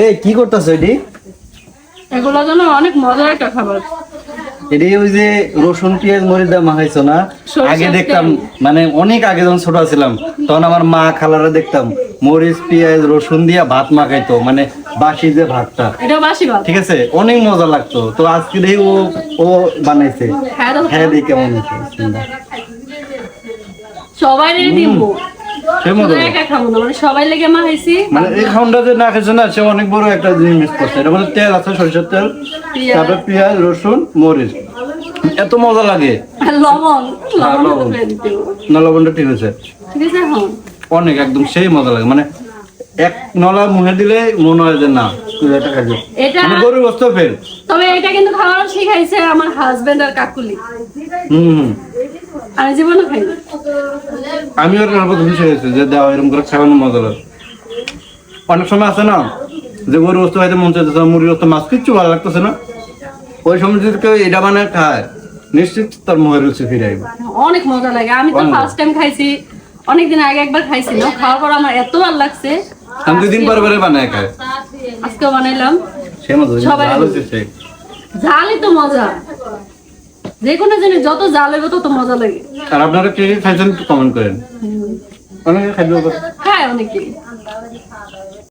এই কি করতেছ এটি? এগুলো যেন অনেক মজার একটা খাবার। এটি ওই যে রসুন পেঁয়াজ মরিচ দিয়ে মাখাইছো না? সরিষার আগে দেখতাম, তেল। মানে অনেক আগে যখন ছোট ছিলাম তখন আমার মা খালারা দেখতাম মরিচ পেঁয়াজ রসুন দিয়া ভাত মাখাইতো, মানে বাসি যে ভাতটা, এটা বাসি ভাত। ঠিক আছে, অনেক মজা লাগতো। তো আজকে দেখি ও বানাইছে, হ্যাঁ তো। হ্যাঁ দেখি কেমন হয়েছে। সবাই দিব। সে মজা শুধু একা খাবো না, মানে সবাই লেগে মাখাইছি। মানে এই খাউনটা যে না খেয়েছে না, সে অনেক বড় একটা জিনিস মিস করছে। এটা মানে তেল আছে, সরিষার তেল, তারপরে পেঁয়াজ রসুন মরিচ, এত মজা লাগে। আর লবণ হ্যাঁ, লবণ তো লবণ। ফেলে দিতে হবে। না লবণটা ঠিক আছে, ঠিক আছে। হ্যাঁ অনেক একদম সেই মজা লাগে। মানে এক নলা মুখে দিলে মনে হয় যে না তুই এটা খাইছো, এটা মানে গরুর গোস্ত ফেল। তবে এটা কিন্তু খাওয়ানো শিখাইছে আমার হাজবেন্ড আর কাকুলি। হুম, আমি জীবনে খাইনি। আমি ওর গল্প খুশি হয়েছে যে দেওয়া এরকম করে খাওয়ানো মজা লাগে। অনেক সময় আছে না যে গরুর গোস্ত খাইতে মন চাইতেছে, মুরগির গোস্ত, মাছ কিচ্ছু ভালো লাগতেছে না, ওই সময় যদি কেউ এটা বানায় খায় নিশ্চিত তার মুখের রুচি ফিরে আসবে। অনেক মজা লাগে। আমি তো অনেক। ফার্স্ট টাইম খাইছি, অনেকদিন আগে একবার খাইছিলাম, খাওয়ার পর আমার এত ভালো লাগছে। আমি 2 দিন পরে পরে বানায় খায়, আজকেও বানাইলাম। সে মজা সবাই ভালো হচ্ছে। ঝালই তো মজা, যে কোনো জিনিস যত ঝাল হবে তত মজা লাগে। আর আপনারা কে কে খাইছেন একটু কমেন্ট করেন, অনেকে খাইতে পারে। হ্যাঁ অনেকেই।